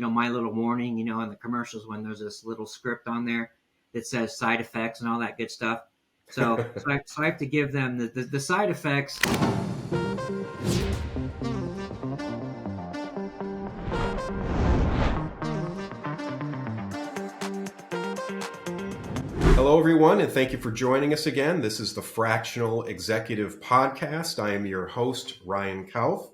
My Little Warning, in the commercials when there's this little script on there that says side effects and all that good stuff. So I have to give them the side effects. Hello, everyone, and thank you for joining us again. This is the Fractional Executive Podcast. I am your host, Ryan Kauth.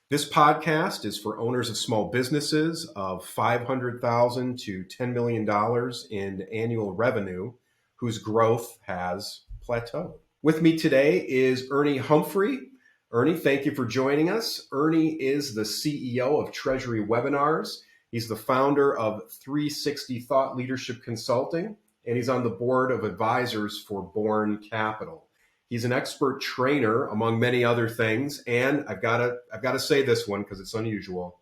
This podcast is for owners of small businesses of $500,000 to $10 million in annual revenue whose growth has plateaued. With me today is Ernie Humphrey. Ernie, thank you for joining us. Ernie is the CEO of Treasury Webinars. He's the founder of 360 Thought Leadership Consulting, and he's on the board of advisors for Born Capital. He's an expert trainer, among many other things, and I've got to say this one because it's unusual.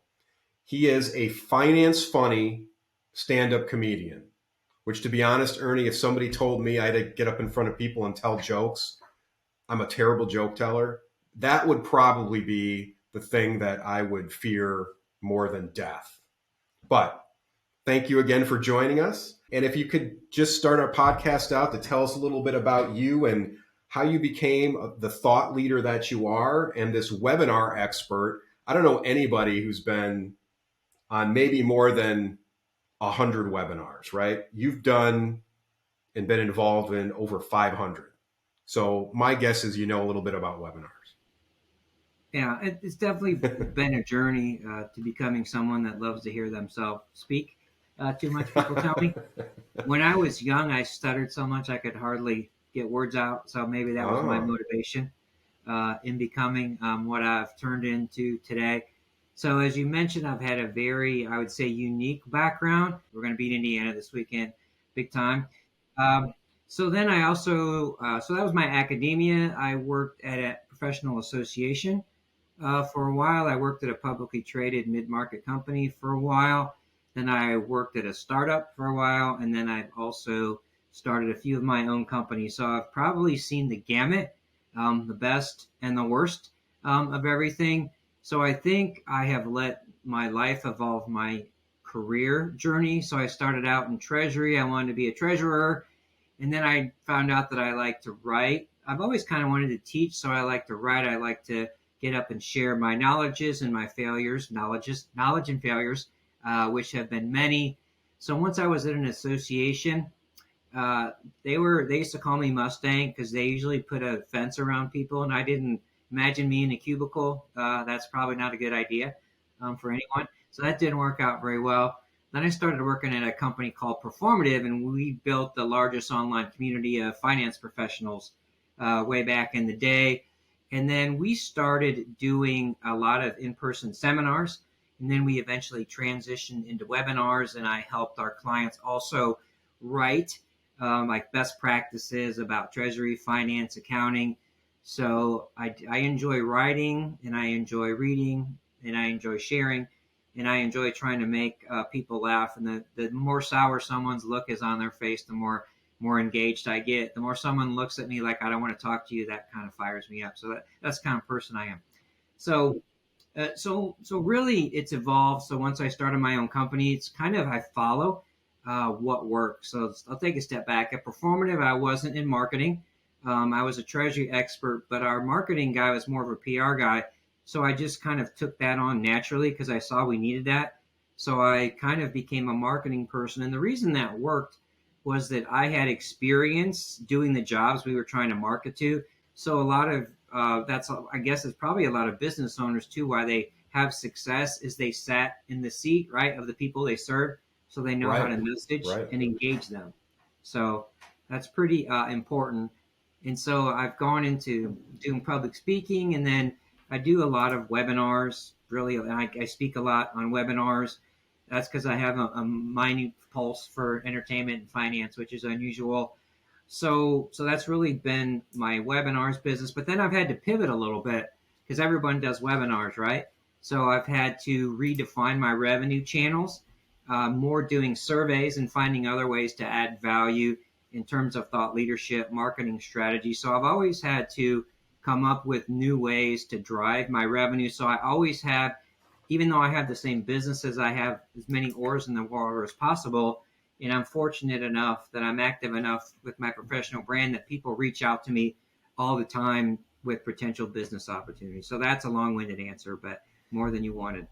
He is a finance funny stand-up comedian, which, to be honest, Ernie, if somebody told me I had to get up in front of people and tell jokes, I'm a terrible joke teller, that would probably be the thing that I would fear more than death. But thank you again for joining us. And if you could just start our podcast out to tell us a little bit about you and how you became the thought leader that you are and this webinar expert. I don't know anybody who's been on maybe more than 100 webinars, right? You've done and been involved in over 500. So my guess is you know a little bit about webinars. Yeah, it's definitely been a journey to becoming someone that loves to hear themselves speak. Too much, people tell me. When I was young, I stuttered so much I could hardly get words out. So maybe that was my motivation in becoming what I've turned into today. So as you mentioned, I've had a very, I would say, unique background. We're going to beat Indiana this weekend, big time. So then I also, so that was my academia. I worked at a professional association for a while. I worked at a publicly traded mid-market company for a while. Then I worked at a startup for a while. And then I've also started a few of my own companies. So I've probably seen the gamut, the best and the worst of everything. So I think I have let my life evolve my career journey. So I started out in Treasury. I wanted to be a treasurer. And then I found out that I like to write. I've always kind of wanted to teach, so I like to write. I like to get up and share my knowledges and my failures, knowledge and failures, which have been many. So once I was at an association, they used to call me Mustang because they usually put a fence around people, and I didn't imagine me in a cubicle. That's probably not a good idea for anyone. So that didn't work out very well. Then I started working at a company called Performative, and we built the largest online community of finance professionals way back in the day. And then we started doing a lot of in-person seminars. And then we eventually transitioned into webinars, and I helped our clients also write like best practices about treasury, finance, accounting. So I enjoy writing, and I enjoy reading, and I enjoy sharing, and I enjoy trying to make people laugh. And the more sour someone's look is on their face, the more engaged I get. The more someone looks at me like I don't want to talk to you, that kind of fires me up. So that's the kind of person I am. So really it's evolved. So once I started my own company, it's kind of, I follow what works. So I'll take a step back. At Performative, I wasn't in marketing. I was a treasury expert, but our marketing guy was more of a PR guy. So I just kind of took that on naturally because I saw we needed that. So I kind of became a marketing person. And the reason that worked was that I had experience doing the jobs we were trying to market to. So a lot of I guess it's probably a lot of business owners too, why they have success is they sat in the seat, right, of the people they serve. So they know how to message and engage them. So that's pretty important. And so I've gone into doing public speaking, and then I do a lot of webinars. Really, I speak a lot on webinars. That's because I have a minute pulse for entertainment and finance, which is unusual. So that's really been my webinars business. But then I've had to pivot a little bit because everyone does webinars, right? So I've had to redefine my revenue channels, more doing surveys and finding other ways to add value in terms of thought leadership, marketing strategy. So I've always had to come up with new ways to drive my revenue. So I always have even though I have the same businesses, I have as many oars in the water as possible. And I'm fortunate enough that I'm active enough with my professional brand that people reach out to me all the time with potential business opportunities. So that's a long-winded answer, but more than you wanted.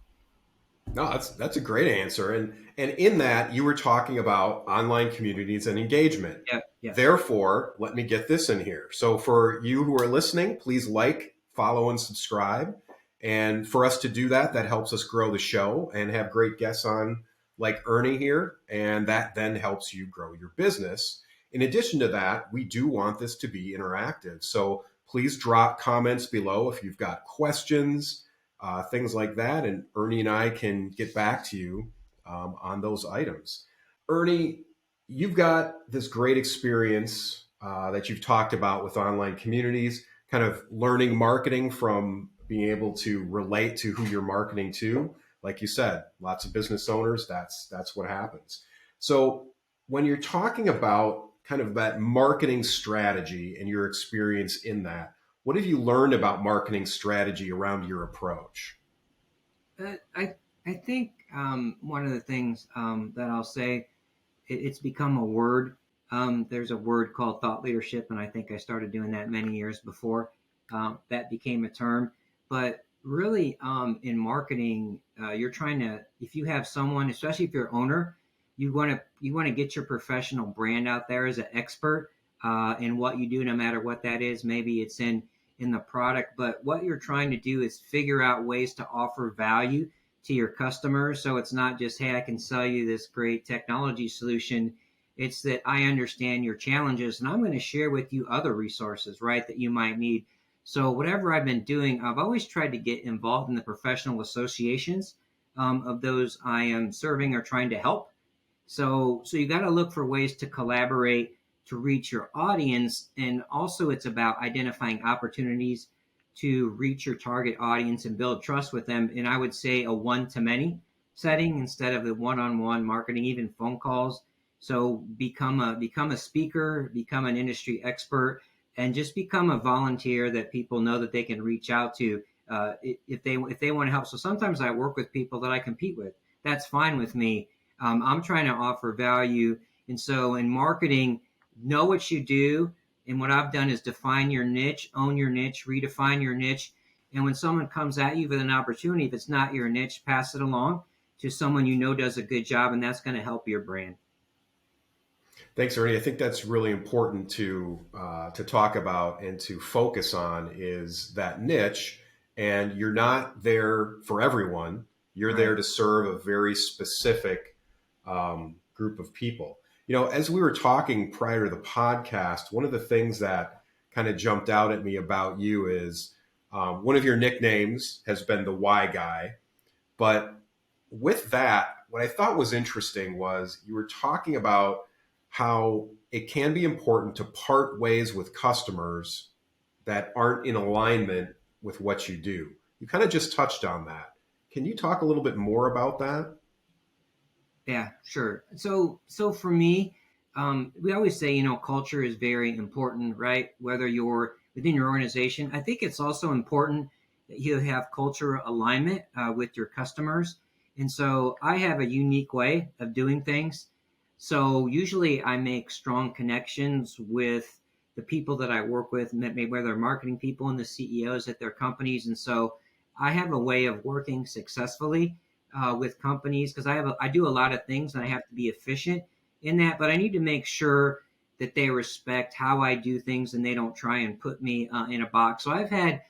No, that's a great answer. And in that you were talking about online communities and engagement. Yeah. Yes. Therefore, let me get this in here. So for you who are listening, please like, follow, and subscribe. And for us to do that, that helps us grow the show and have great guests on like Ernie here. And that then helps you grow your business. In addition to that, we do want this to be interactive. So please drop comments below if you've got questions, things like that. And Ernie and I can get back to you on those items. Ernie, you've got this great experience that you've talked about with online communities, kind of learning marketing from being able to relate to who you're marketing to. Like you said, lots of business owners, that's what happens. So when you're talking about kind of that marketing strategy and your experience in that, what have you learned about marketing strategy around your approach? I think one of the things that I'll say, it's become a word. There's a word called thought leadership, and I think I started doing that many years before that became a term. But really, in marketing, you're trying to, if you have someone, especially if you're an owner, you want to get your professional brand out there as an expert in what you do, no matter what that is. Maybe it's in the product, but what you're trying to do is figure out ways to offer value to your customers. So it's not just, hey, I can sell you this great technology solution. It's that I understand your challenges and I'm going to share with you other resources, right, that you might need. So whatever I've been doing, I've always tried to get involved in the professional associations of those I am serving or trying to help. So you got to look for ways to collaborate to reach your audience. And also it's about identifying opportunities to reach your target audience and build trust with them. And I would say a one-to-many setting instead of the one-on-one marketing, even phone calls. So become a speaker, become an industry expert, and just become a volunteer that people know that they can reach out to if they want to help. So sometimes I work with people that I compete with. That's fine with me. I'm trying to offer value. And so in marketing, know what you do. And what I've done is define your niche, own your niche, redefine your niche. And when someone comes at you with an opportunity, if it's not your niche, pass it along to someone you know does a good job, and that's going to help your brand. Thanks, Ernie. I think that's really important to talk about and to focus on is that niche. And you're not there for everyone. You're Right. there to serve a very specific group of people. You know, as we were talking prior to the podcast, one of the things that kind of jumped out at me about you is one of your nicknames has been the Why Guy. But with that, what I thought was interesting was you were talking about how it can be important to part ways with customers that aren't in alignment with what you do. You kind of just touched on that. Can you talk a little bit more about that? Yeah, sure. So for me, we always say, culture is very important, right? Whether you're within your organization, I think it's also important that you have culture alignment with your customers. And so I have a unique way of doing things. So usually I make strong connections with the people that I work with, maybe whether they're marketing people and the CEOs at their companies. And so I have a way of working successfully with companies because I do a lot of things and I have to be efficient in that, but I need to make sure that they respect how I do things and they don't try and put me in a box. So I've had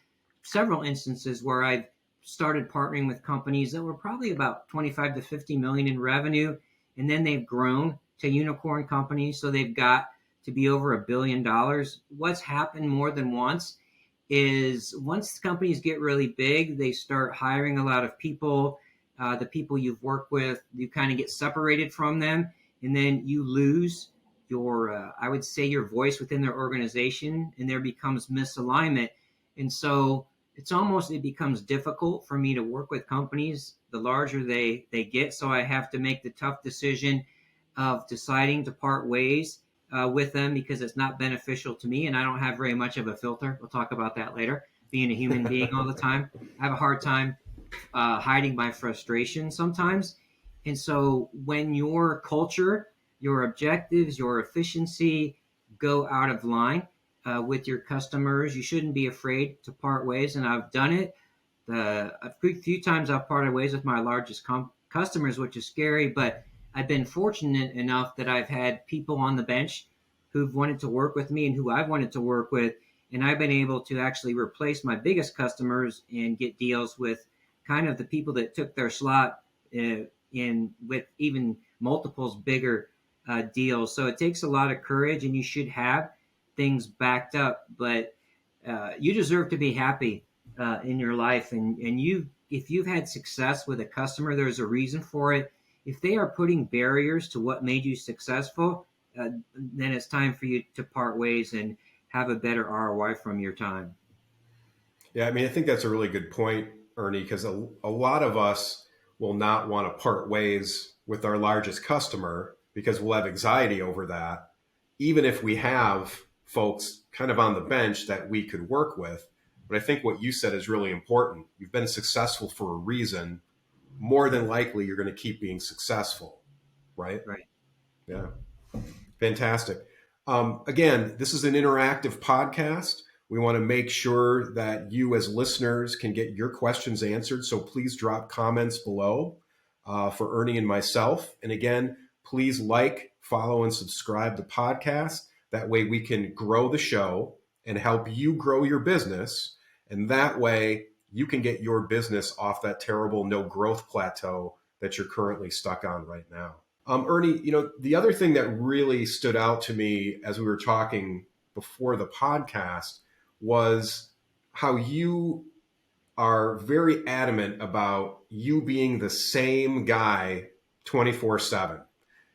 several instances where I've started partnering with companies that were probably about 25 to 50 million in revenue, and then they've grown to unicorn companies. So they've got to be over $1 billion. What's happened more than once is once companies get really big, they start hiring a lot of people. The people you've worked with, you kind of get separated from them, and then you lose your, I would say, your voice within their organization, and there becomes misalignment. And so it becomes difficult for me to work with companies the larger they get. So I have to make the tough decision of deciding to part ways with them because it's not beneficial to me, and I don't have very much of a filter. We'll talk about that later. Being a human being all the time, I have a hard time hiding my frustration sometimes. And so when your culture, your objectives, your efficiency go out of line with your customers, you shouldn't be afraid to part ways. And I've done it. A few times I've parted ways with my largest customers, which is scary, but I've been fortunate enough that I've had people on the bench who've wanted to work with me and who I've wanted to work with. And I've been able to actually replace my biggest customers and get deals with kind of the people that took their slot in with even multiples bigger deals. So it takes a lot of courage, and you should have things backed up. But you deserve to be happy in your life, and if you've had success with a customer, there's a reason for it. If they are putting barriers to what made you successful, then it's time for you to part ways and have a better ROI from your time. Yeah, I mean, I think that's a really good point, Ernie, because a lot of us will not want to part ways with our largest customer because we'll have anxiety over that, even if we have folks kind of on the bench that we could work with. But I think what you said is really important. You've been successful for a reason. More than likely, you're going to keep being successful, right? Right. Yeah. Fantastic. Again, this is an interactive podcast. We want to make sure that you as listeners can get your questions answered. So please drop comments below for Ernie and myself. And again, please like, follow, and subscribe to the podcast. That way we can grow the show and help you grow your business. And that way you can get your business off that terrible no growth plateau that you're currently stuck on right now. Ernie, the other thing that really stood out to me as we were talking before the podcast was how you are very adamant about you being the same guy 24/7.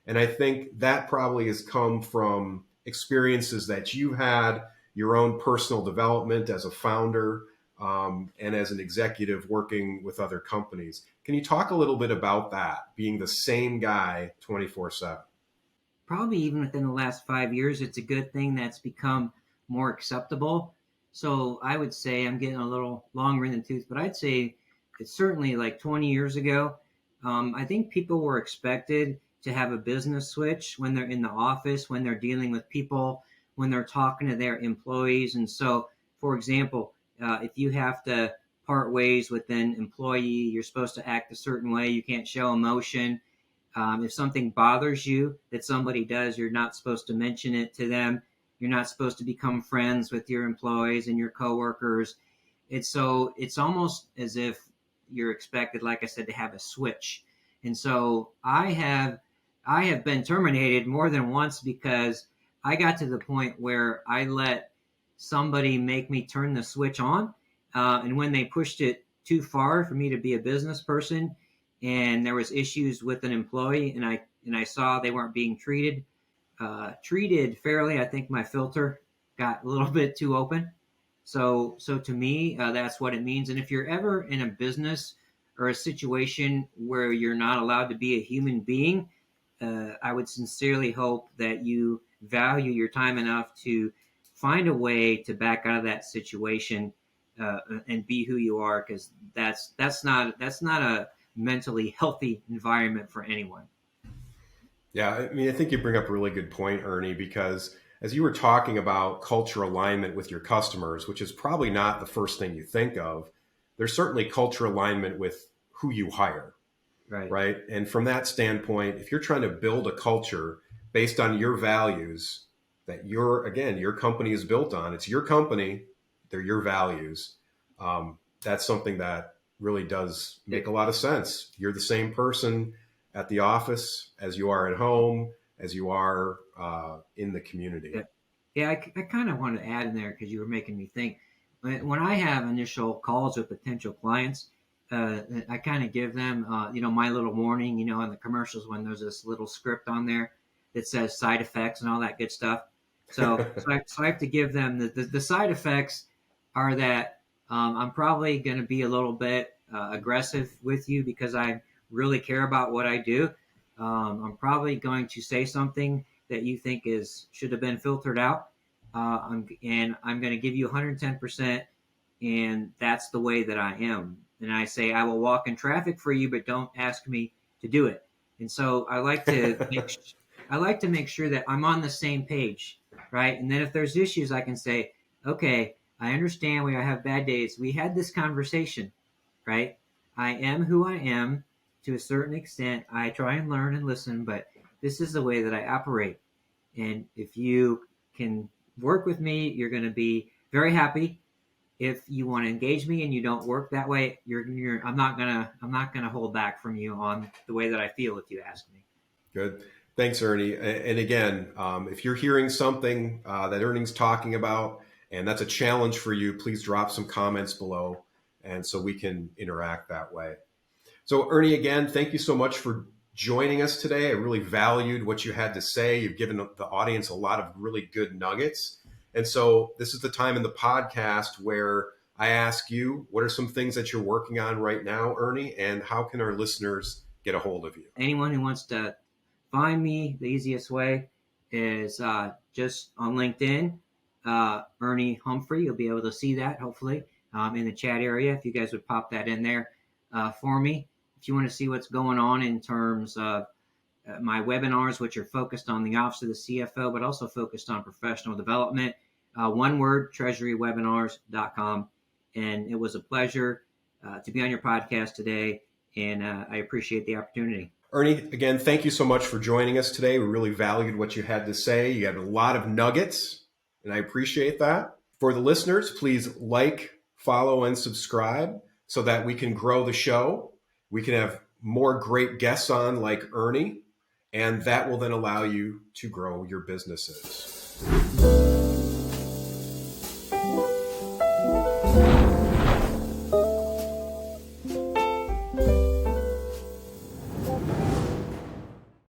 And I think that probably has come from experiences that you've had, your own personal development as a founder, and as an executive working with other companies. Can you talk a little bit about that, being the same guy 24/7? Probably even within the last 5 years, it's a good thing that's become more acceptable. So I would say I'm getting a little longer in the tooth, but I'd say it's certainly like 20 years ago. I think people were expected to have a business switch when they're in the office, when they're dealing with people, when they're talking to their employees. And so, for example, if you have to part ways with an employee, you're supposed to act a certain way. You can't show emotion. If something bothers you that somebody does, you're not supposed to mention it to them. You're not supposed to become friends with your employees and your coworkers. It's almost as if you're expected, like I said, to have a switch. And so I have been terminated more than once because I got to the point where I let somebody make me turn the switch on. And when they pushed it too far for me to be a business person, and there was issues with an employee, and I saw they weren't being treated fairly, I think my filter got a little bit too open. So to me, that's what it means. And if you're ever in a business or a situation where you're not allowed to be a human being, I would sincerely hope that you value your time enough to find a way to back out of that situation and be who you are, because that's not a mentally healthy environment for anyone. Yeah, I mean, I think you bring up a really good point, Ernie, because as you were talking about culture alignment with your customers, which is probably not the first thing you think of, there's certainly culture alignment with who you hire, right? And from that standpoint, if you're trying to build a culture based on your values that your company is built on, it's your company, they're your values. That's something that really does make a lot of sense. You're the same person at the office as you are at home, as you are in the community. Yeah, I kind of want to add in there because you were making me think. When I have initial calls with potential clients, I kind of give them, my little warning, in the commercials when there's this little script on there that says side effects and all that good stuff. So I have to give them the side effects are that I'm probably going to be a little bit aggressive with you because I really care about what I do. I'm probably going to say something that you think should have been filtered out. I'm going to give you 110%, and that's the way that I am. And I say, I will walk in traffic for you, but don't ask me to do it. And so I like to make sure that I'm on the same page, right? And then if there's issues, I can say, okay, I understand we have bad days. We had this conversation, right? I am who I am to a certain extent. I try and learn and listen, but this is the way that I operate. And if you can work with me, you're going to be very happy. If you want to engage me and you don't work that way, I'm not gonna hold back from you on the way that I feel if you ask me. Good. Thanks, Ernie. And again, if you're hearing something that Ernie's talking about, and that's a challenge for you, please drop some comments below, and so we can interact that way. So, Ernie, again, thank you so much for joining us today. I really valued what you had to say. You've given the audience a lot of really good nuggets. And so this is the time in the podcast where I ask you, what are some things that you're working on right now, Ernie, and how can our listeners get a hold of you? Anyone who wants to find me, the easiest way is just on LinkedIn, Ernie Humphrey. You'll be able to see that, hopefully, in the chat area, if you guys would pop that in there for me. If you want to see what's going on in terms of my webinars, which are focused on the Office of the CFO, but also focused on professional development, one word, treasurywebinars.com. And it was a pleasure to be on your podcast today, and I appreciate the opportunity. Ernie, again, thank you so much for joining us today. We really valued what you had to say. You had a lot of nuggets, and I appreciate that. For the listeners, please like, follow, and subscribe so that we can grow the show. We can have more great guests on like Ernie, and that will then allow you to grow your businesses.